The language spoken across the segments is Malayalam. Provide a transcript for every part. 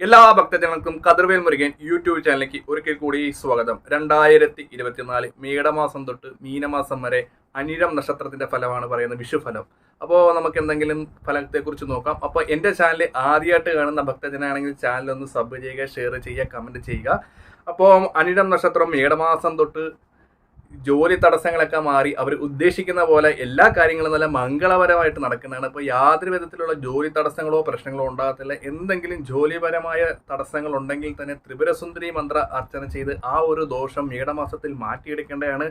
എല്ലാ ഭക്തജനങ്ങൾക്കും കതിർവേൽ മുരുകൻ യൂട്യൂബ് ചാനലിലേക്ക് ഒരിക്കൽ കൂടി സ്വാഗതം. 2024 മേടമാസം തൊട്ട് മീനമാസം വരെ അനിഴം നക്ഷത്രത്തിന്റെ ഫലമാണ് പറയുന്നത്, വിഷുഫലം. അപ്പോൾ നമുക്ക് എന്തെങ്കിലും ഫലത്തെക്കുറിച്ച് നോക്കാം. അപ്പോൾ എൻ്റെ ചാനൽ ആദ്യമായിട്ട് കാണുന്ന ഭക്തജനാണെങ്കിൽ ചാനലൊന്ന് സബ് ചെയ്യുക, ഷെയർ ചെയ്യുക, കമൻറ്റ് ചെയ്യുക. അപ്പോൾ അനിഴം നക്ഷത്രം മേടമാസം തൊട്ട് ജോലി തടസ്സങ്ങളൊക്കെ മാറി അവർ ഉദ്ദേശിക്കുന്ന പോലെ എല്ലാ കാര്യങ്ങളും നല്ല മംഗളപരമായിട്ട് നടക്കുന്നതാണ്. അപ്പോൾ യാതൊരു വിധത്തിലുള്ള ജോലി തടസ്സങ്ങളോ പ്രശ്നങ്ങളോ ഉണ്ടാകത്തില്ല. എന്തെങ്കിലും ജോലിപരമായ തടസ്സങ്ങൾ ഉണ്ടെങ്കിൽ തന്നെ ത്രിപുരസുന്ദരി മന്ത്ര അർച്ചന ചെയ്ത് ആ ഒരു ദോഷം മേടമാസത്തിൽ മാറ്റിയെടുക്കേണ്ടതാണ്.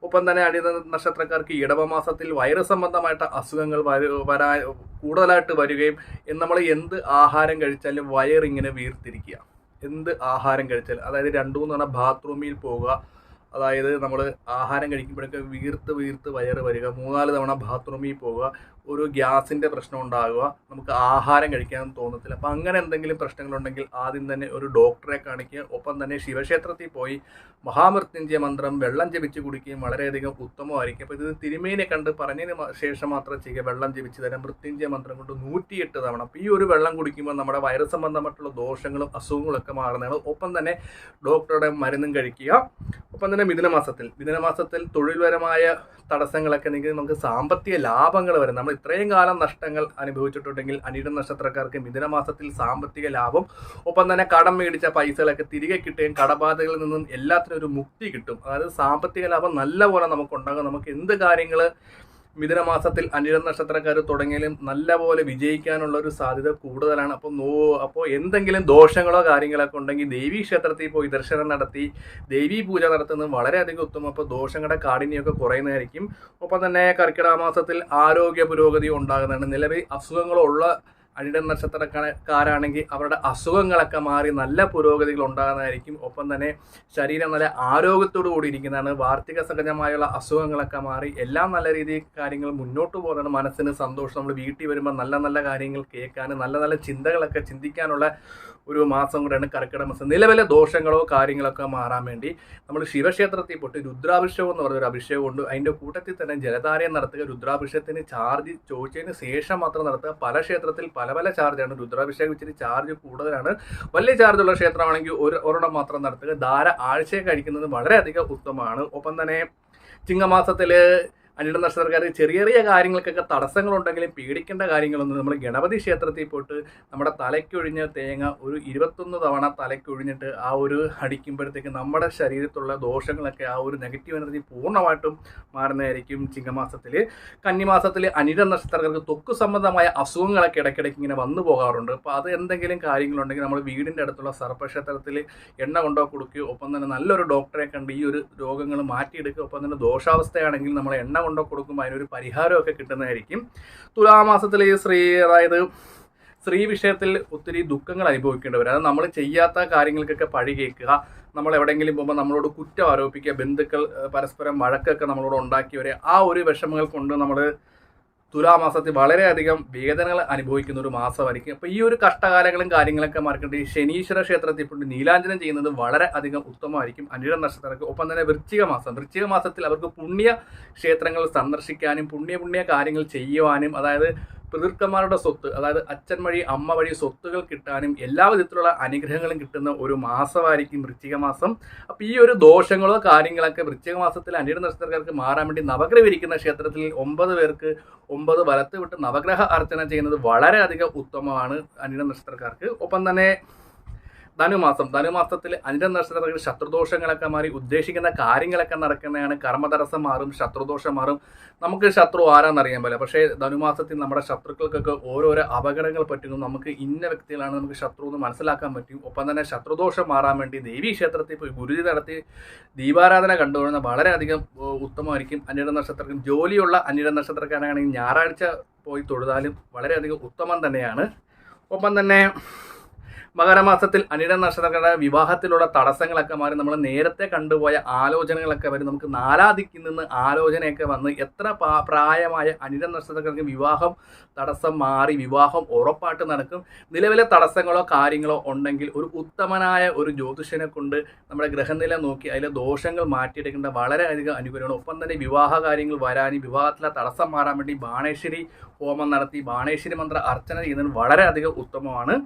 ഒപ്പം തന്നെ അനിഴ നക്ഷത്രക്കാർക്ക് ഇടവമാസത്തിൽ വൈറസ് സംബന്ധമായിട്ട് അസുഖങ്ങൾ കൂടുതലായിട്ട് വരികയും നമ്മൾ എന്ത് ആഹാരം കഴിച്ചാലും വയറിങ്ങനെ വീർത്തിരിക്കുക. എന്ത് ആഹാരം കഴിച്ചാലും, അതായത് 2-3 തവണ ബാത്റൂമിൽ പോവുക, അതായത് നമ്മൾ ആഹാരം കഴിക്കുമ്പോഴൊക്കെ വീർത്ത് വയറ് വരിക, 3-4 തവണ ബാത്റൂമിൽ പോവുക, ഒരു ഗ്യാസിൻ്റെ പ്രശ്നം ഉണ്ടാകുക, നമുക്ക് ആഹാരം കഴിക്കാൻ തോന്നത്തില്ല. അപ്പം അങ്ങനെ എന്തെങ്കിലും പ്രശ്നങ്ങളുണ്ടെങ്കിൽ ആദ്യം തന്നെ ഒരു ഡോക്ടറെ കാണിക്കുക. ഒപ്പം തന്നെ ശിവക്ഷേത്രത്തിൽ പോയി മഹാമൃത്യുഞ്ജയ മന്ത്രം വെള്ളം ജപിച്ച് കുടിക്കുകയും വളരെയധികം ഉത്തമമായിരിക്കും. അപ്പോൾ ഇത് തിരുമേനെ കണ്ട് പറഞ്ഞതിന് ശേഷം മാത്രം ചെയ്യുക. വെള്ളം ജപിച്ച് തരാം മൃത്യുഞ്ജയ മന്ത്രം കൊണ്ട് 108 തവണ. അപ്പോൾ ഈ ഒരു വെള്ളം കുടിക്കുമ്പോൾ നമ്മുടെ വൈറസ് സംബന്ധമായിട്ടുള്ള ദോഷങ്ങളും അസുഖങ്ങളൊക്കെ മാറുന്നതാണ്. ഒപ്പം തന്നെ ഡോക്ടറുടെ മരുന്നും കഴിക്കുക. ഒപ്പം തന്നെ മിഥുനമാസത്തിൽ തൊഴിൽപരമായ തടസ്സങ്ങളൊക്കെ നമുക്ക് സാമ്പത്തിക ലാഭങ്ങൾ വരും. നമ്മൾ ഇത്രയും കാലം നഷ്ടങ്ങൾ അനുഭവിച്ചിട്ടുണ്ടെങ്കിൽ അനിഴ നക്ഷത്രക്കാർക്ക് മിഥുനമാസത്തിൽ സാമ്പത്തിക ലാഭം, ഒപ്പം തന്നെ കടം മേടിച്ച പൈസകളൊക്കെ തിരികെ കിട്ടുകയും കടബാധകളിൽ നിന്നും എല്ലാത്തിനും ഒരു മുക്തി കിട്ടും. അതായത് സാമ്പത്തിക ലാഭം നല്ലപോലെ നമുക്കുണ്ടാകും. നമുക്ക് എന്ത് കാര്യങ്ങൾ മിഥുനമാസത്തിൽ അനിഴ നക്ഷത്രക്കാർ തുടങ്ങിയാലും നല്ലപോലെ വിജയിക്കാനുള്ള ഒരു സാധ്യത കൂടുതലാണ്. അപ്പോൾ എന്തെങ്കിലും ദോഷങ്ങളോ കാര്യങ്ങളൊക്കെ ഉണ്ടെങ്കിൽ ദേവീ ക്ഷേത്രത്തിൽ പോയി ദർശനം നടത്തി ദേവീ പൂജ നടത്തുന്നത് വളരെയധികം ഉത്തമം. അപ്പോൾ ദോഷങ്ങളുടെ കാഠിന്യമൊക്കെ കുറയുന്നതായിരിക്കും. ഒപ്പം തന്നെ കർക്കിടക മാസത്തിൽ ആരോഗ്യ പുരോഗതി ഉണ്ടാകുന്നതാണ്. നിലവിൽ അസുഖങ്ങളുള്ള അനിഴ നക്ഷത്രക്കാരാണെങ്കിൽ അവരുടെ അസുഖങ്ങളൊക്കെ മാറി നല്ല പുരോഗതികൾ ഉണ്ടാകുന്നതായിരിക്കും. ഒപ്പം തന്നെ ശരീരം നല്ല ആരോഗ്യത്തോടു കൂടി ഇരിക്കുന്നതാണ്. വാർദ്ധക്യ സഹജമായുള്ള അസുഖങ്ങളൊക്കെ മാറി എല്ലാം നല്ല രീതിയിൽ കാര്യങ്ങൾ മുന്നോട്ട് പോകുന്നതാണ്. മനസ്സിന് സന്തോഷം. നമ്മൾ വീട്ടിൽ വരുമ്പോൾ നല്ല നല്ല കാര്യങ്ങൾ കേൾക്കാനും നല്ല നല്ല ചിന്തകളൊക്കെ ചിന്തിക്കാനുള്ള ഒരു മാസം കൂടെയാണ് കർക്കിടക മാസം. നിലവിലെ ദോഷങ്ങളോ കാര്യങ്ങളൊക്കെ മാറാൻ വേണ്ടി നമ്മൾ ശിവക്ഷേത്രത്തിൽ പോയിട്ട് രുദ്രാഭിഷേകം എന്ന് പറഞ്ഞൊരു അഭിഷേകം ഉണ്ട്. അതിൻ്റെ കൂട്ടത്തിൽ തന്നെ ജലധാരയം നടത്തുക. രുദ്രാഭിഷേകത്തിന് ചാർജ് ചോദിച്ചതിന് ശേഷം മാത്രം നടത്തുക. പല ക്ഷേത്രത്തിൽ പല ചാർജാണ്. രുദ്രാഭിഷേകം ഇച്ചിരി ചാർജ് കൂടുതലാണ്. വലിയ ചാർജുള്ള ക്ഷേത്രമാണെങ്കിൽ ഒരെണ്ണം മാത്രം നടത്തുക. ധാര ആഴ്ചയെ കഴിക്കുന്നത് വളരെയധികം ഉത്തമമാണ്. ഒപ്പം തന്നെ ചിങ്ങമാസത്തിൽ അനിഴ നക്ഷത്രക്കാർക്ക് ചെറിയ ചെറിയ കാര്യങ്ങൾക്കൊക്കെ തടസ്സങ്ങളുണ്ടെങ്കിലും പേടിക്കേണ്ട കാര്യങ്ങളൊന്നും. നമ്മൾ ഗണപതി ക്ഷേത്രത്തിൽ പോയിട്ട് നമ്മുടെ തലയ്ക്കൊഴിഞ്ഞ തേങ്ങ ഒരു 21 തവണ തലയ്ക്കൊഴിഞ്ഞിട്ട് ആ ഒരു അടിക്കുമ്പോഴത്തേക്ക് നമ്മുടെ ശരീരത്തിലുള്ള ദോഷങ്ങളൊക്കെ ആ ഒരു നെഗറ്റീവ് എനർജി പൂർണ്ണമായിട്ടും മാറുന്നതായിരിക്കും ചിങ്ങമാസത്തിൽ. കന്നിമാസത്തിൽ അനിഴ നക്ഷത്രക്കാർക്ക് ത്വക്ക് സംബന്ധമായ അസുഖങ്ങളൊക്കെ ഇടയ്ക്കിടയ്ക്ക് ഇങ്ങനെ വന്നു പോകാറുണ്ട്. അപ്പോൾ അത് എന്തെങ്കിലും കാര്യങ്ങളുണ്ടെങ്കിൽ നമ്മൾ വീടിൻ്റെ അടുത്തുള്ള സർപ്പക്ഷേത്രത്തിൽ എണ്ണ കൊണ്ടോ കൊടുക്കുകയോ, ഒപ്പം തന്നെ നല്ലൊരു ഡോക്ടറെ കണ്ട് ഈ ഒരു രോഗങ്ങൾ മാറ്റിയെടുക്കുക. ഒപ്പം തന്നെ ദോഷാവസ്ഥയാണെങ്കിൽ നമ്മൾ എണ്ണ കൊണ്ടോ കൊടുക്കുമ്പോൾ അതിനൊരു പരിഹാരമൊക്കെ കിട്ടുന്നതായിരിക്കും. തുലാമാസത്തിൽ അതായത് സ്ത്രീ വിഷയത്തിൽ ഒത്തിരി ദുഃഖങ്ങൾ അനുഭവിക്കേണ്ടി വരും. അത് നമ്മൾ ചെയ്യാത്ത കാര്യങ്ങൾക്കൊക്കെ പഴി കേൾക്കുക, നമ്മൾ എവിടെയെങ്കിലും പോകുമ്പോൾ നമ്മളോട് കുറ്റം ആരോപിക്കുക, ബന്ധുക്കൾ പരസ്പരം വഴക്കൊക്കെ നമ്മളോട് ഉണ്ടാക്കിയവരെ ആ ഒരു വിഷമങ്ങൾ കൊണ്ട് നമ്മൾ തുലാമാസത്തിൽ വളരെയധികം വേദനകൾ അനുഭവിക്കുന്ന ഒരു മാസമായിരിക്കും. അപ്പോൾ ഈ ഒരു കഷ്ടകാലങ്ങളും കാര്യങ്ങളൊക്കെ മാർക്കേണ്ടി ശനീശ്വര ക്ഷേത്രത്തിൽ പോയിട്ട് നീലാഞ്ജനം ചെയ്യുന്നത് വളരെ അധികം ഉത്തമമായിരിക്കും അനിഴ നക്ഷത്രർക്ക്. ഒപ്പം തന്നെ വൃശ്ചിക മാസത്തിൽ അവർക്ക് പുണ്യ ക്ഷേത്രങ്ങൾ സന്ദർശിക്കാനും പുണ്യ കാര്യങ്ങൾ ചെയ്യുവാനും, അതായത് പിതൃക്കന്മാരുടെ സ്വത്ത്, അതായത് അച്ഛൻ വഴി അമ്മ വഴി സ്വത്തുകൾ കിട്ടാനും എല്ലാ വിധത്തിലുള്ള അനുഗ്രഹങ്ങളും കിട്ടുന്ന ഒരു മാസമായിരിക്കും വൃശ്ചിക മാസം. അപ്പോൾ ഈ ഒരു ദോഷങ്ങളോ കാര്യങ്ങളൊക്കെ വൃശ്ചിക മാസത്തിൽ അനിഴ നക്ഷത്രക്കാർക്ക് മാറാൻ വേണ്ടി നവഗ്രഹം ഇരിക്കുന്ന ക്ഷേത്രത്തിൽ 9 പേർക്ക് 9 വലത്ത് വിട്ട് നവഗ്രഹ അർച്ചന ചെയ്യുന്നത് വളരെയധികം ഉത്തമമാണ് അനിഴ നക്ഷത്രക്കാർക്ക്. ഒപ്പം തന്നെ ധനുമാസത്തിൽ അനിഴ നക്ഷത്രക്കാർക്ക് ശത്രുദോഷങ്ങളൊക്കെ മാറി ഉദ്ദേശിക്കുന്ന കാര്യങ്ങളൊക്കെ നടക്കുന്നതാണ്. കർമ്മതടസ്സം മാറും, ശത്രുദോഷം മാറും. നമുക്ക് ശത്രു ആരാന്നറിയാൻ പറ്റില്ല. പക്ഷേ ധനുമാസത്തിൽ നമ്മുടെ ശത്രുക്കൾക്കൊക്കെ ഓരോരോ അപകടങ്ങൾ പറ്റുന്നു. നമുക്ക് ഇന്ന വ്യക്തികളാണ് നമുക്ക് ശത്രു എന്ന് മനസ്സിലാക്കാൻ പറ്റും. ഒപ്പം തന്നെ ശത്രുദോഷം മാറാൻ വേണ്ടി ദേവീ ക്ഷേത്രത്തിൽ പോയി ഗുരുതി നടത്തി ദീപാരാധന കണ്ടുകൊള്ളുന്ന വളരെയധികം ഉത്തമമായിരിക്കും അനിഴ നക്ഷത്രക്കാർക്ക്. ജോലിയുള്ള അനിഴ നക്ഷത്രക്കാരാണെങ്കിൽ ഞായറാഴ്ച പോയി തൊഴുതാലും വളരെയധികം ഉത്തമം തന്നെയാണ്. ഒപ്പം തന്നെ മകരമാസത്തിൽ അനിഴ നക്ഷത്രക്കാരുടെ വിവാഹത്തിലുള്ള തടസ്സങ്ങളൊക്കെ മാറി നമ്മൾ നേരത്തെ കണ്ടുപോയ ആലോചനകളൊക്കെ വരും. നമുക്ക് 4ാം ദിക്കിൽ നിന്ന് ആലോചനയൊക്കെ വന്ന് എത്ര പ്രായമായ അനിഴ നക്ഷത്രക്കാർക്ക് വിവാഹം തടസ്സം മാറി വിവാഹം ഉറപ്പായിട്ട് നടക്കും. നിലവിലെ തടസ്സങ്ങളോ കാര്യങ്ങളോ ഉണ്ടെങ്കിൽ ഒരു ഉത്തമനായ ഒരു ജ്യോതിഷനെ കൊണ്ട് നമ്മുടെ ഗ്രഹനില നോക്കി അതിലെ ദോഷങ്ങൾ മാറ്റിയെടുക്കേണ്ട വളരെയധികം അനുകൂലമാണ്. ഒപ്പം തന്നെ വിവാഹ കാര്യങ്ങൾ വരാനും വിവാഹത്തിലെ തടസ്സം മാറാൻ വേണ്ടി ബാണേശ്വരി ഹോമം നടത്തി ബാണേശ്വരി മന്ത്ര അർച്ചന ചെയ്യുന്നത് വളരെയധികം ഉത്തമമാണ്.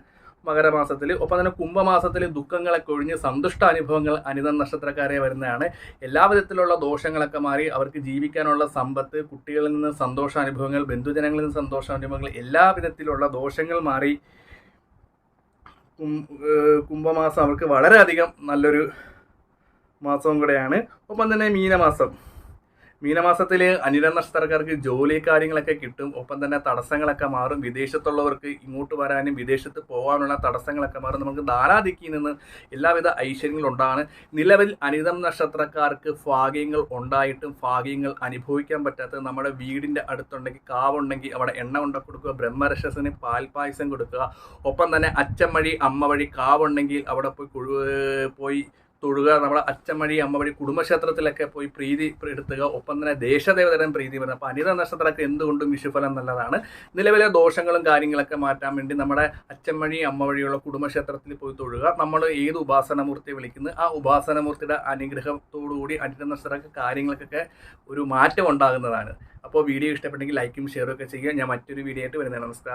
മകരമാസത്തിൽ. ഒപ്പം തന്നെ കുംഭമാസത്തിൽ ദുഃഖങ്ങളൊക്കെ ഒഴിഞ്ഞ് സന്തുഷ്ട അനുഭവങ്ങൾ അനിഴം നക്ഷത്രക്കാരെ വരുന്നതാണ്. എല്ലാവിധത്തിലുള്ള ദോഷങ്ങളൊക്കെ മാറി അവർക്ക് ജീവിക്കാനുള്ള സമ്പത്ത്, കുട്ടികളിൽ നിന്ന് സന്തോഷാനുഭവങ്ങൾ, ബന്ധുജനങ്ങളിൽ നിന്ന് സന്തോഷാനുഭവങ്ങൾ, എല്ലാവിധത്തിലുള്ള ദോഷങ്ങൾ മാറി കുംഭമാസം അവർക്ക് വളരെയധികം നല്ലൊരു മാസവും കൂടെയാണ്. ഒപ്പം തന്നെ മീനമാസത്തിൽ അനിഴം നക്ഷത്രക്കാർക്ക് ജോലി കാര്യങ്ങളൊക്കെ കിട്ടും. ഒപ്പം തന്നെ തടസ്സങ്ങളൊക്കെ മാറും. വിദേശത്തുള്ളവർക്ക് ഇങ്ങോട്ട് വരാനും വിദേശത്ത് പോകാനുള്ള തടസ്സങ്ങളൊക്കെ മാറും. നമുക്ക് ധാരാദിക്കിൽ നിന്ന് എല്ലാവിധ ഐശ്വര്യങ്ങളുണ്ടാണ്. നിലവിൽ അനിഴം നക്ഷത്രക്കാർക്ക് ഭാഗ്യങ്ങൾ ഉണ്ടായിട്ടും ഭാഗ്യങ്ങൾ അനുഭവിക്കാൻ പറ്റാത്തത് നമ്മുടെ വീടിൻ്റെ അടുത്തുണ്ടെങ്കിൽ കാവുണ്ടെങ്കിൽ അവിടെ എണ്ണ കൊണ്ട കൊടുക്കുക, ബ്രഹ്മരക്ഷസിന് പാൽപ്പായസം കൊടുക്കുക. ഒപ്പം തന്നെ അച്ഛൻ വഴി അമ്മ വഴി കാവുണ്ടെങ്കിൽ അവിടെ പോയി തൊഴുക. നമ്മുടെ അച്ഛൻ വഴി അമ്മ വഴി കുടുംബക്ഷേത്രത്തിലൊക്കെ പോയി പ്രീതി എടുത്തുക. ഒപ്പം തന്നെ ദേശദേവതരം പ്രീതി വരുന്നത്. അപ്പോൾ അനിഴം നക്ഷത്രമൊക്കെ എന്തുകൊണ്ടും വിഷുഫലം നല്ലതാണ്. നിലവിലെ ദോഷങ്ങളും കാര്യങ്ങളൊക്കെ മാറ്റാൻ വേണ്ടി നമ്മുടെ അച്ഛൻ വഴി അമ്മ വഴിയുള്ള കുടുംബക്ഷേത്രത്തിൽ പോയി തൊഴുക. നമ്മൾ ഏത് ഉപാസനമൂർത്തിയെ വിളിക്കുന്നത് ആ ഉപാസനമൂർത്തിയുടെ അനുഗ്രഹത്തോടുകൂടി അനിഴം നക്ഷത്രമൊക്കെ കാര്യങ്ങൾക്കൊക്കെ ഒരു മാറ്റം ഉണ്ടാകുന്നതാണ്. അപ്പോൾ വീഡിയോ ഇഷ്ടപ്പെട്ടെങ്കിൽ ലൈക്കും ഷെയറും ഒക്കെ ചെയ്യുക. ഞാൻ മറ്റൊരു വീഡിയോ ആയിട്ട് വരുന്നതാണ്. നമസ്കാരം.